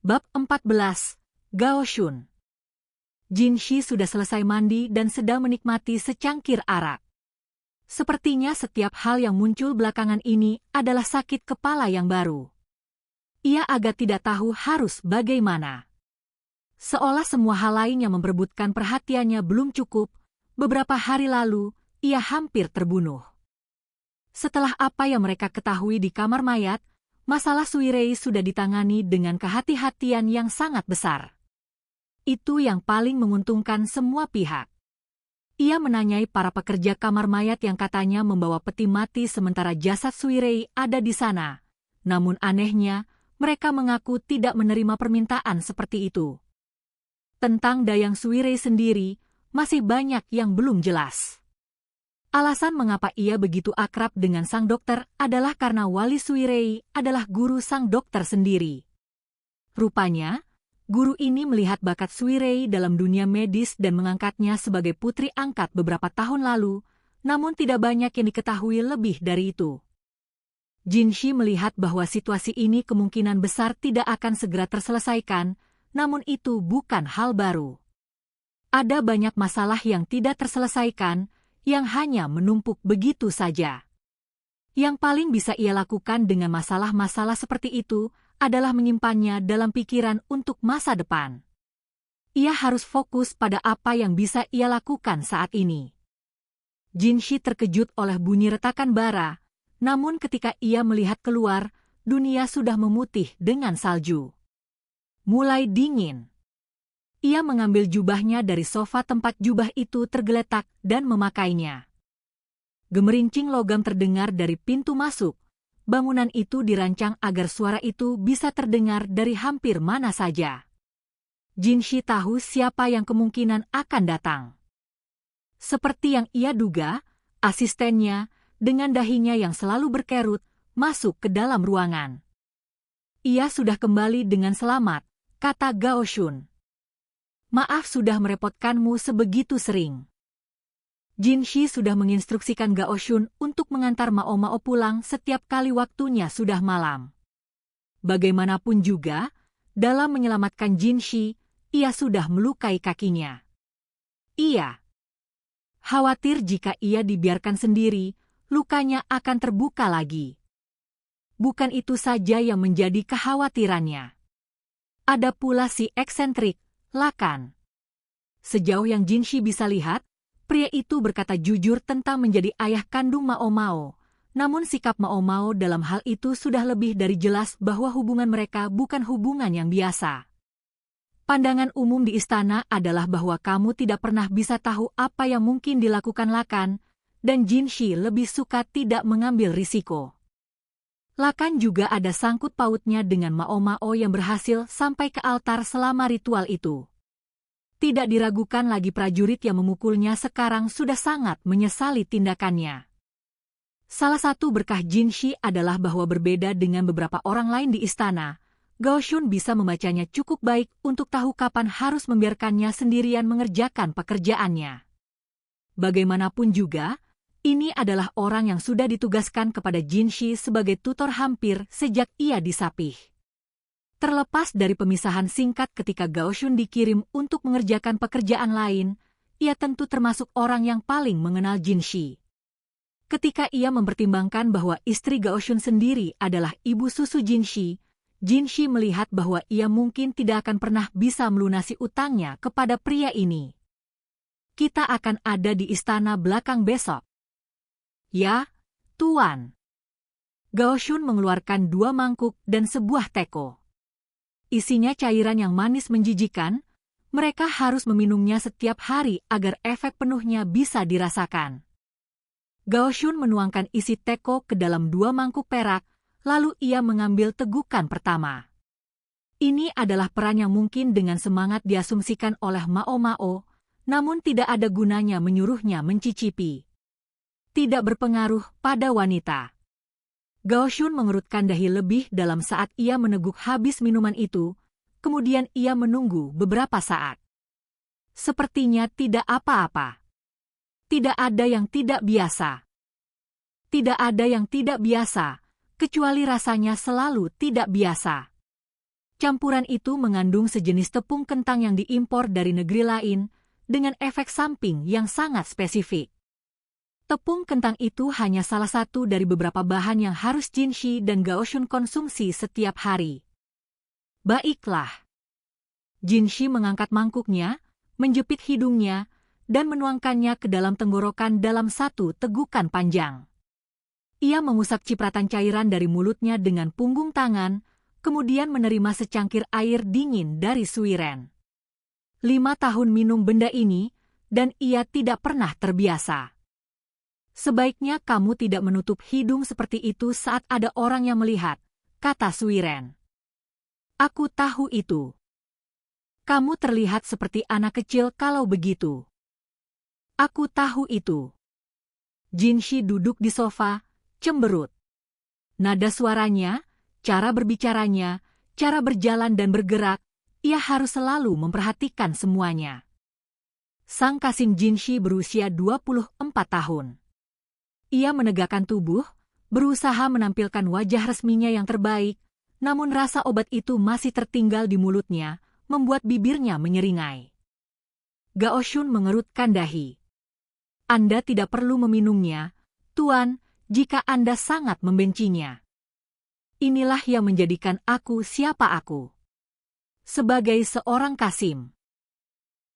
Bab 14, Gao Shun. Jin Shi sudah selesai mandi dan sedang menikmati secangkir arak. Sepertinya setiap hal yang muncul belakangan ini adalah sakit kepala yang baru. Ia agak tidak tahu harus bagaimana. Seolah semua hal lain yang memperebutkan perhatiannya belum cukup, beberapa hari lalu, ia hampir terbunuh. Setelah apa yang mereka ketahui di kamar mayat, masalah Sui Rei sudah ditangani dengan kehati-hatian yang sangat besar. Itu yang paling menguntungkan semua pihak. Ia menanyai para pekerja kamar mayat yang katanya membawa peti mati sementara jasad Sui Rei ada di sana. Namun anehnya, mereka mengaku tidak menerima permintaan seperti itu. Tentang Dayang Sui Rei sendiri, masih banyak yang belum jelas. Alasan mengapa ia begitu akrab dengan sang dokter adalah karena Wali Sui Rei adalah guru sang dokter sendiri. Rupanya, guru ini melihat bakat Sui Rei dalam dunia medis dan mengangkatnya sebagai putri angkat beberapa tahun lalu, namun tidak banyak yang diketahui lebih dari itu. Jin Shi melihat bahwa situasi ini kemungkinan besar tidak akan segera terselesaikan, namun itu bukan hal baru. Ada banyak masalah yang tidak terselesaikan, yang hanya menumpuk begitu saja. Yang paling bisa ia lakukan dengan masalah-masalah seperti itu adalah menyimpannya dalam pikiran untuk masa depan. Ia harus fokus pada apa yang bisa ia lakukan saat ini. Jin Shi terkejut oleh bunyi retakan bara, namun ketika ia melihat keluar, dunia sudah memutih dengan salju. Mulai dingin. Ia mengambil jubahnya dari sofa tempat jubah itu tergeletak dan memakainya. Gemerincing logam terdengar dari pintu masuk. Bangunan itu dirancang agar suara itu bisa terdengar dari hampir mana saja. Jin Shi tahu siapa yang kemungkinan akan datang. Seperti yang ia duga, asistennya, dengan dahinya yang selalu berkerut, masuk ke dalam ruangan. Ia sudah kembali dengan selamat, kata Gao Shun. Maaf sudah merepotkanmu sebegitu sering. Jin Shi sudah menginstruksikan Gao Shun untuk mengantar Mao Mao pulang setiap kali waktunya sudah malam. Bagaimanapun juga, dalam menyelamatkan Jin Shi, ia sudah melukai kakinya. Ia khawatir jika ia dibiarkan sendiri, lukanya akan terbuka lagi. Bukan itu saja yang menjadi kekhawatirannya. Ada pula si eksentrik, Lakan. Sejauh yang Jin Shi bisa lihat, pria itu berkata jujur tentang menjadi ayah kandung Mao Mao, namun sikap Mao Mao dalam hal itu sudah lebih dari jelas bahwa hubungan mereka bukan hubungan yang biasa. Pandangan umum di istana adalah bahwa kamu tidak pernah bisa tahu apa yang mungkin dilakukan Lakan, dan Jin Shi lebih suka tidak mengambil risiko. Lakan juga ada sangkut pautnya dengan Mao Mao yang berhasil sampai ke altar selama ritual itu. Tidak diragukan lagi prajurit yang memukulnya sekarang sudah sangat menyesali tindakannya. Salah satu berkah Jin Shi adalah bahwa berbeda dengan beberapa orang lain di istana, Gao Shun bisa membacanya cukup baik untuk tahu kapan harus membiarkannya sendirian mengerjakan pekerjaannya. Bagaimanapun juga, ini adalah orang yang sudah ditugaskan kepada Jin Shi sebagai tutor hampir sejak ia disapih. Terlepas dari pemisahan singkat ketika Gao Shun dikirim untuk mengerjakan pekerjaan lain, ia tentu termasuk orang yang paling mengenal Jin Shi. Ketika ia mempertimbangkan bahwa istri Gao Shun sendiri adalah ibu susu Jin Shi melihat bahwa ia mungkin tidak akan pernah bisa melunasi utangnya kepada pria ini. Kita akan ada di istana belakang besok. Ya, Tuan. Gao Shun mengeluarkan 2 mangkuk dan sebuah teko. Isinya cairan yang manis menjijikan, mereka harus meminumnya setiap hari agar efek penuhnya bisa dirasakan. Gao Shun menuangkan isi teko ke dalam 2 mangkuk perak, lalu ia mengambil tegukan pertama. Ini adalah peran yang mungkin dengan semangat diasumsikan oleh Mao Mao, namun tidak ada gunanya menyuruhnya mencicipi. Tidak berpengaruh pada wanita. Gao Shun mengerutkan dahi lebih dalam saat ia meneguk habis minuman itu, kemudian ia menunggu beberapa saat. Sepertinya tidak apa-apa. Tidak ada yang tidak biasa. Tidak ada yang tidak biasa, kecuali rasanya selalu tidak biasa. Campuran itu mengandung sejenis tepung kentang yang diimpor dari negeri lain, dengan efek samping yang sangat spesifik. Tepung kentang itu hanya salah satu dari beberapa bahan yang harus Jinshi dan Gaoshun konsumsi setiap hari. Baiklah. Jinshi mengangkat mangkuknya, menjepit hidungnya, dan menuangkannya ke dalam tenggorokan dalam satu tegukan panjang. Ia mengusap cipratan cairan dari mulutnya dengan punggung tangan, kemudian menerima secangkir air dingin dari Suiren. 5 tahun minum benda ini, dan ia tidak pernah terbiasa. Sebaiknya kamu tidak menutup hidung seperti itu saat ada orang yang melihat, kata Suiren. Aku tahu itu. Kamu terlihat seperti anak kecil kalau begitu. Aku tahu itu. Jinshi duduk di sofa, cemberut. Nada suaranya, cara berbicaranya, cara berjalan dan bergerak, ia harus selalu memperhatikan semuanya. Sang Kasim Jinshi berusia 24 tahun. Ia menegakkan tubuh, berusaha menampilkan wajah resminya yang terbaik, namun rasa obat itu masih tertinggal di mulutnya, membuat bibirnya menyeringai. Gaoshun mengerutkan dahi. Anda tidak perlu meminumnya, Tuan, jika Anda sangat membencinya. Inilah yang menjadikan aku siapa aku. Sebagai seorang Kasim.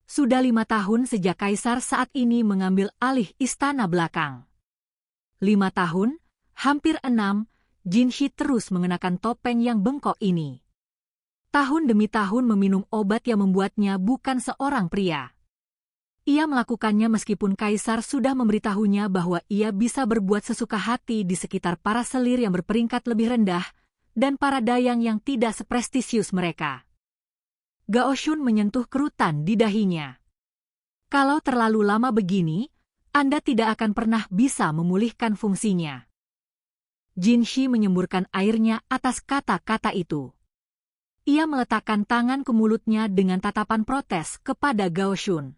Sudah 5 tahun sejak Kaisar saat ini mengambil alih istana belakang. 5 tahun, hampir 6, Jinshi terus mengenakan topeng yang bengkok ini. Tahun demi tahun meminum obat yang membuatnya bukan seorang pria. Ia melakukannya meskipun Kaisar sudah memberitahunya bahwa ia bisa berbuat sesuka hati di sekitar para selir yang berperingkat lebih rendah dan para dayang yang tidak seprestisius mereka. Gaoshun menyentuh kerutan di dahinya. Kalau terlalu lama begini, Anda tidak akan pernah bisa memulihkan fungsinya. Jinshi menyemburkan airnya atas kata-kata itu. Ia meletakkan tangan ke mulutnya dengan tatapan protes kepada Gaoshun.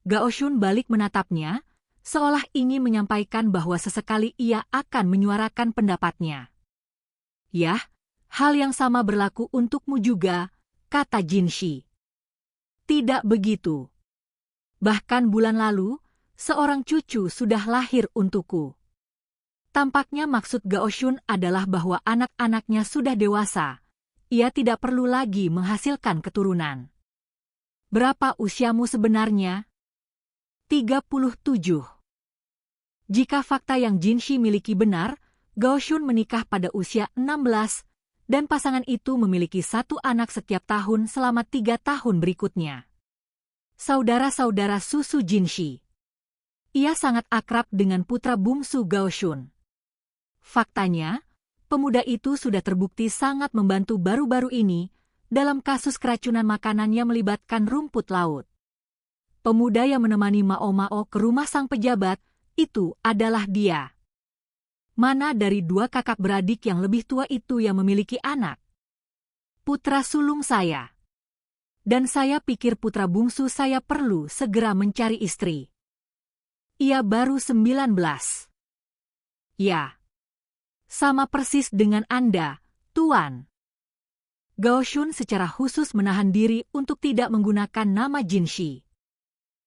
Gaoshun balik menatapnya, seolah ingin menyampaikan bahwa sesekali ia akan menyuarakan pendapatnya. Yah, hal yang sama berlaku untukmu juga, kata Jinshi. Tidak begitu. Bahkan bulan lalu, seorang cucu sudah lahir untukku. Tampaknya maksud Gaoshun adalah bahwa anak-anaknya sudah dewasa. Ia tidak perlu lagi menghasilkan keturunan. Berapa usiamu sebenarnya? 37. Jika fakta yang Jinshi miliki benar, Gaoshun menikah pada usia 16, dan pasangan itu memiliki 1 anak setiap tahun selama 3 tahun berikutnya. Saudara-saudara susu Jinshi. Ia sangat akrab dengan putra bungsu Gaoshun. Faktanya, pemuda itu sudah terbukti sangat membantu baru-baru ini dalam kasus keracunan makanan yang melibatkan rumput laut. Pemuda yang menemani Mao-Mao ke rumah sang pejabat, itu adalah dia. Mana dari 2 kakak beradik yang lebih tua itu yang memiliki anak? Putra sulung saya. Dan saya pikir putra bungsu saya perlu segera mencari istri. Ia baru 19. Ya. Sama persis dengan Anda, Tuan. Gaoshun secara khusus menahan diri untuk tidak menggunakan nama Jinshi.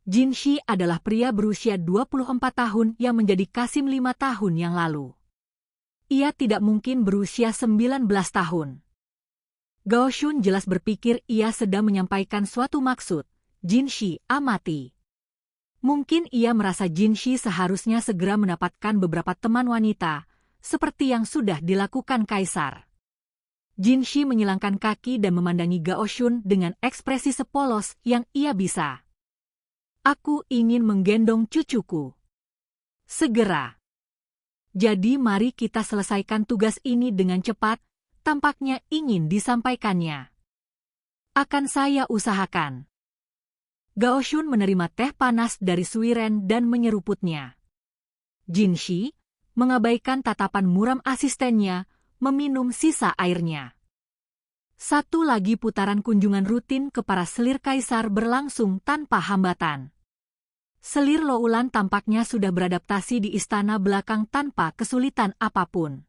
Jinshi adalah pria berusia 24 tahun yang menjadi Kasim 5 tahun yang lalu. Ia tidak mungkin berusia 19 tahun. Gaoshun jelas berpikir ia sedang menyampaikan suatu maksud. Jinshi, amati. Mungkin ia merasa Jinshi seharusnya segera mendapatkan beberapa teman wanita, seperti yang sudah dilakukan Kaisar. Jinshi menyilangkan kaki dan memandangi Gaoshun dengan ekspresi sepolos yang ia bisa. Aku ingin menggendong cucuku. Segera. Jadi mari kita selesaikan tugas ini dengan cepat, tampaknya ingin disampaikannya. Akan saya usahakan. Gaoshun menerima teh panas dari Suiren dan menyeruputnya. Jinshi, mengabaikan tatapan muram asistennya, meminum sisa airnya. Satu lagi putaran kunjungan rutin ke para selir Kaisar berlangsung tanpa hambatan. Selir Loulan tampaknya sudah beradaptasi di istana belakang tanpa kesulitan apapun.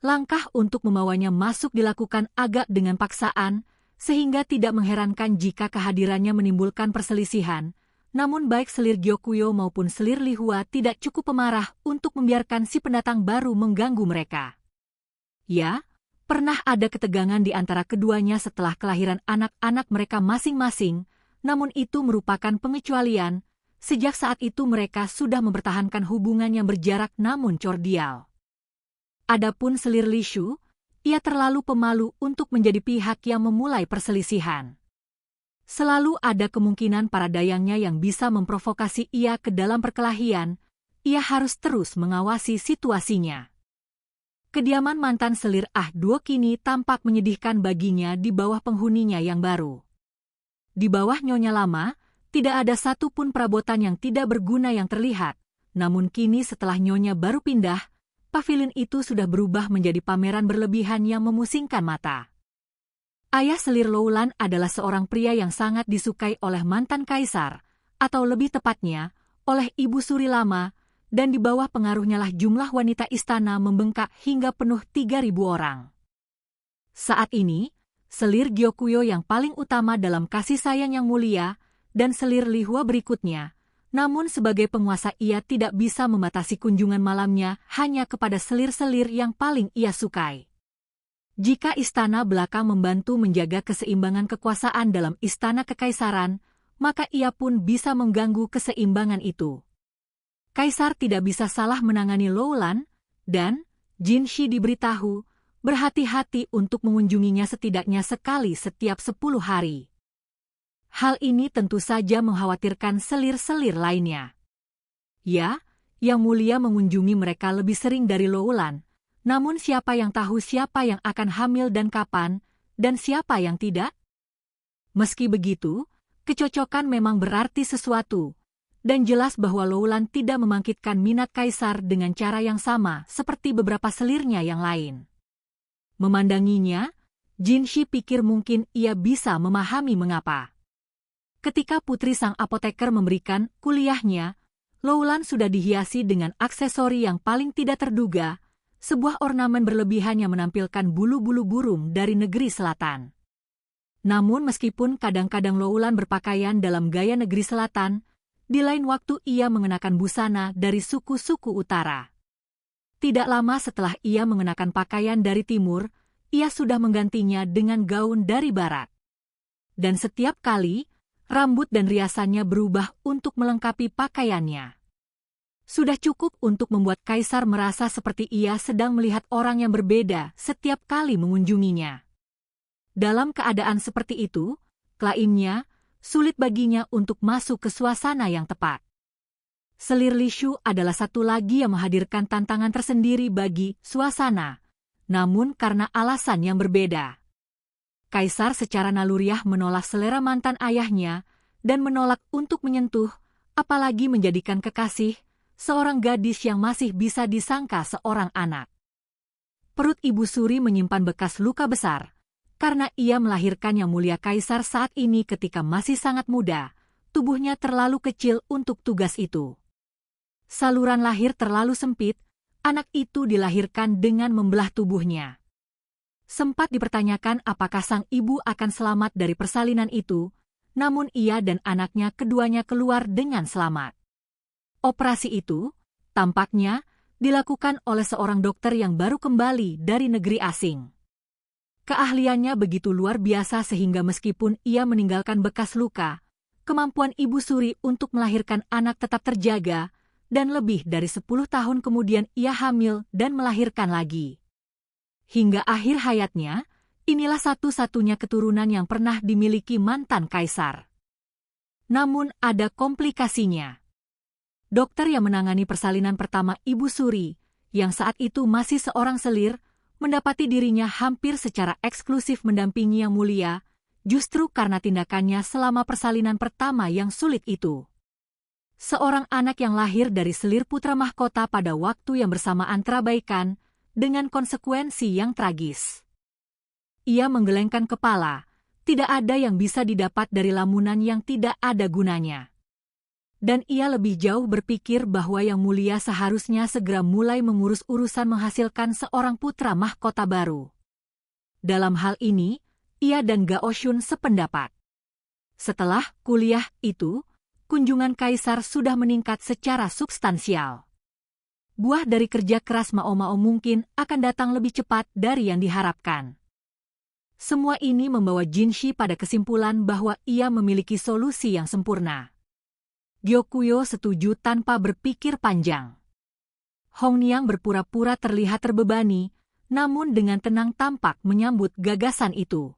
Langkah untuk memawanya masuk dilakukan agak dengan paksaan, sehingga tidak mengherankan jika kehadirannya menimbulkan perselisihan. Namun baik selir Gyokuyo maupun selir Lihua tidak cukup pemarah untuk membiarkan si pendatang baru mengganggu mereka. Ya, pernah ada ketegangan di antara keduanya setelah kelahiran anak-anak mereka masing-masing, namun itu merupakan pengecualian. Sejak saat itu mereka sudah mempertahankan hubungan yang berjarak namun cordial. Adapun selir Lishu, ia terlalu pemalu untuk menjadi pihak yang memulai perselisihan. Selalu ada kemungkinan para dayangnya yang bisa memprovokasi ia ke dalam perkelahian. Ia harus terus mengawasi situasinya. Kediaman mantan selir Duo kini tampak menyedihkan baginya di bawah penghuninya yang baru. Di bawah nyonya lama, tidak ada satupun perabotan yang tidak berguna yang terlihat. Namun kini setelah nyonya baru pindah, pavilion itu sudah berubah menjadi pameran berlebihan yang memusingkan mata. Ayah selir Loulan adalah seorang pria yang sangat disukai oleh mantan kaisar, atau lebih tepatnya, oleh Ibu Suri lama, dan di bawah pengaruhnya lah jumlah wanita istana membengkak hingga penuh 3.000 orang. Saat ini, selir Gyokuyo yang paling utama dalam kasih sayang yang mulia, dan selir Lihua berikutnya. Namun sebagai penguasa ia tidak bisa membatasi kunjungan malamnya hanya kepada selir-selir yang paling ia sukai. Jika istana belakang membantu menjaga keseimbangan kekuasaan dalam istana kekaisaran, maka ia pun bisa mengganggu keseimbangan itu. Kaisar tidak bisa salah menangani Loulan, dan Jin Shi diberitahu berhati-hati untuk mengunjunginya setidaknya sekali setiap 10 hari. Hal ini tentu saja mengkhawatirkan selir-selir lainnya. Ya, Yang Mulia mengunjungi mereka lebih sering dari Loulan, namun siapa yang tahu siapa yang akan hamil dan kapan, dan siapa yang tidak? Meski begitu, kecocokan memang berarti sesuatu, dan jelas bahwa Loulan tidak membangkitkan minat kaisar dengan cara yang sama seperti beberapa selirnya yang lain. Memandanginya, Jin Shi pikir mungkin ia bisa memahami mengapa. Ketika putri sang apoteker memberikan kuliahnya, Loulan sudah dihiasi dengan aksesori yang paling tidak terduga, sebuah ornamen berlebihan yang menampilkan bulu-bulu burung dari negeri selatan. Namun meskipun kadang-kadang Loulan berpakaian dalam gaya negeri selatan, di lain waktu ia mengenakan busana dari suku-suku utara. Tidak lama setelah ia mengenakan pakaian dari timur, ia sudah menggantinya dengan gaun dari barat. Dan setiap kali, rambut dan riasannya berubah untuk melengkapi pakaiannya. Sudah cukup untuk membuat kaisar merasa seperti ia sedang melihat orang yang berbeda setiap kali mengunjunginya. Dalam keadaan seperti itu, klaimnya, sulit baginya untuk masuk ke suasana yang tepat. Selir Lishu adalah satu lagi yang menghadirkan tantangan tersendiri bagi suasana, namun karena alasan yang berbeda. Kaisar secara naluriah menolak selera mantan ayahnya dan menolak untuk menyentuh, apalagi menjadikan kekasih, seorang gadis yang masih bisa disangka seorang anak. Perut Ibu Suri menyimpan bekas luka besar, karena ia melahirkan Yang Mulia Kaisar saat ini ketika masih sangat muda, tubuhnya terlalu kecil untuk tugas itu. Saluran lahir terlalu sempit, anak itu dilahirkan dengan membelah tubuhnya. Sempat dipertanyakan apakah sang ibu akan selamat dari persalinan itu, namun ia dan anaknya keduanya keluar dengan selamat. Operasi itu, tampaknya, dilakukan oleh seorang dokter yang baru kembali dari negeri asing. Keahliannya begitu luar biasa sehingga meskipun ia meninggalkan bekas luka, kemampuan Ibu Suri untuk melahirkan anak tetap terjaga, dan lebih dari 10 tahun kemudian ia hamil dan melahirkan lagi. Hingga akhir hayatnya, inilah satu-satunya keturunan yang pernah dimiliki mantan kaisar. Namun ada komplikasinya. Dokter yang menangani persalinan pertama Ibu Suri, yang saat itu masih seorang selir, mendapati dirinya hampir secara eksklusif mendampingi Yang Mulia, justru karena tindakannya selama persalinan pertama yang sulit itu. Seorang anak yang lahir dari selir putra mahkota pada waktu yang bersamaan terabaikan, dengan konsekuensi yang tragis. Ia menggelengkan kepala, tidak ada yang bisa didapat dari lamunan yang tidak ada gunanya. Dan ia lebih jauh berpikir bahwa Yang Mulia seharusnya segera mulai mengurus urusan menghasilkan seorang putra mahkota baru. Dalam hal ini, ia dan Gao Shun sependapat. Setelah kuliah itu, kunjungan kaisar sudah meningkat secara substansial. Buah dari kerja keras Mao Mao mungkin akan datang lebih cepat dari yang diharapkan. Semua ini membawa Jin Shi pada kesimpulan bahwa ia memiliki solusi yang sempurna. Gyokuyo setuju tanpa berpikir panjang. Hong Niang berpura-pura terlihat terbebani, namun dengan tenang tampak menyambut gagasan itu.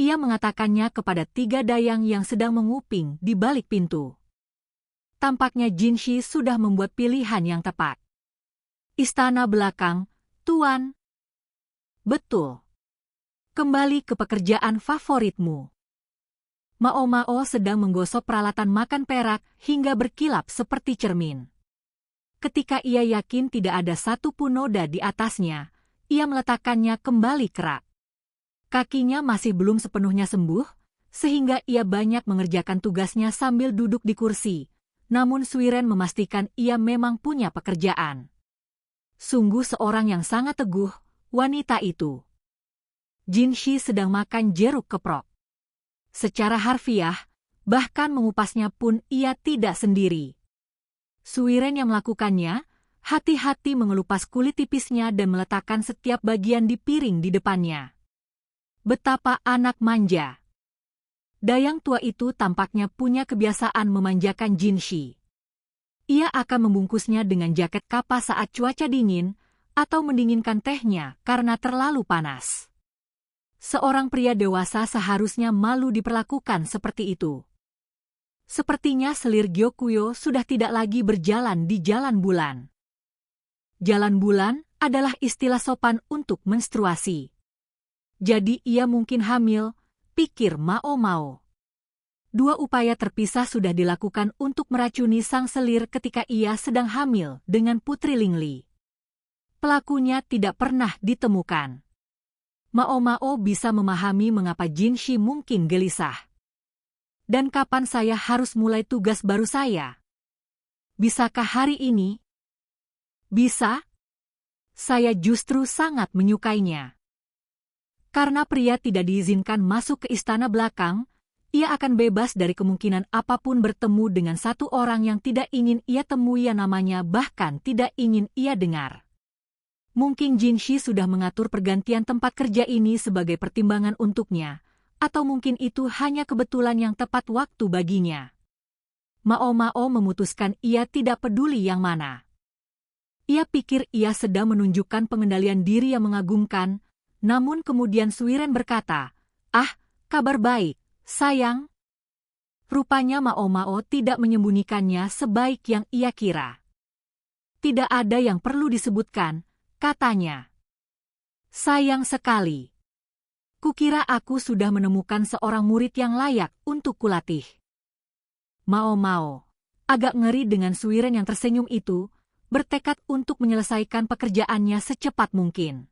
Ia mengatakannya kepada 3 dayang yang sedang menguping di balik pintu. Tampaknya Jin Shi sudah membuat pilihan yang tepat. Istana belakang, Tuan. Betul. Kembali ke pekerjaan favoritmu. Mao Mao sedang menggosok peralatan makan perak hingga berkilap seperti cermin. Ketika ia yakin tidak ada satupun noda di atasnya, ia meletakkannya kembali ke rak. Kakinya masih belum sepenuhnya sembuh, sehingga ia banyak mengerjakan tugasnya sambil duduk di kursi. Namun Suiren memastikan ia memang punya pekerjaan. Sungguh seorang yang sangat teguh, wanita itu. Jin Shi sedang makan jeruk keprok. Secara harfiah, bahkan mengupasnya pun ia tidak sendiri. Suiren yang melakukannya, hati-hati mengelupas kulit tipisnya dan meletakkan setiap bagian di piring di depannya. Betapa anak manja. Dayang tua itu tampaknya punya kebiasaan memanjakan Jin Shi. Ia akan membungkusnya dengan jaket kapas saat cuaca dingin, atau mendinginkan tehnya karena terlalu panas. Seorang pria dewasa seharusnya malu diperlakukan seperti itu. Sepertinya selir Gyokuyo sudah tidak lagi berjalan di jalan bulan. Jalan bulan adalah istilah sopan untuk menstruasi. Jadi ia mungkin hamil, pikir Mao Mao. 2 upaya terpisah sudah dilakukan untuk meracuni sang selir ketika ia sedang hamil dengan Putri Lingli. Pelakunya tidak pernah ditemukan. Mao Mao bisa memahami mengapa Jin Shi mungkin gelisah. Dan kapan saya harus mulai tugas baru saya? Bisakah hari ini? Bisa? Saya justru sangat menyukainya. Karena pria tidak diizinkan masuk ke istana belakang, ia akan bebas dari kemungkinan apapun bertemu dengan satu orang yang tidak ingin ia temui yang namanya bahkan tidak ingin ia dengar. Mungkin Jin Shi sudah mengatur pergantian tempat kerja ini sebagai pertimbangan untuknya, atau mungkin itu hanya kebetulan yang tepat waktu baginya. Mao Mao memutuskan ia tidak peduli yang mana. Ia pikir ia sedang menunjukkan pengendalian diri yang mengagumkan, namun kemudian Suiren berkata, "Ah, kabar baik, sayang." Rupanya Mao Mao tidak menyembunyikannya sebaik yang ia kira. Tidak ada yang perlu disebutkan, katanya. Sayang sekali. Kukira aku sudah menemukan seorang murid yang layak untuk kulatih. Mao Mao, agak ngeri dengan Suiren yang tersenyum itu, bertekad untuk menyelesaikan pekerjaannya secepat mungkin.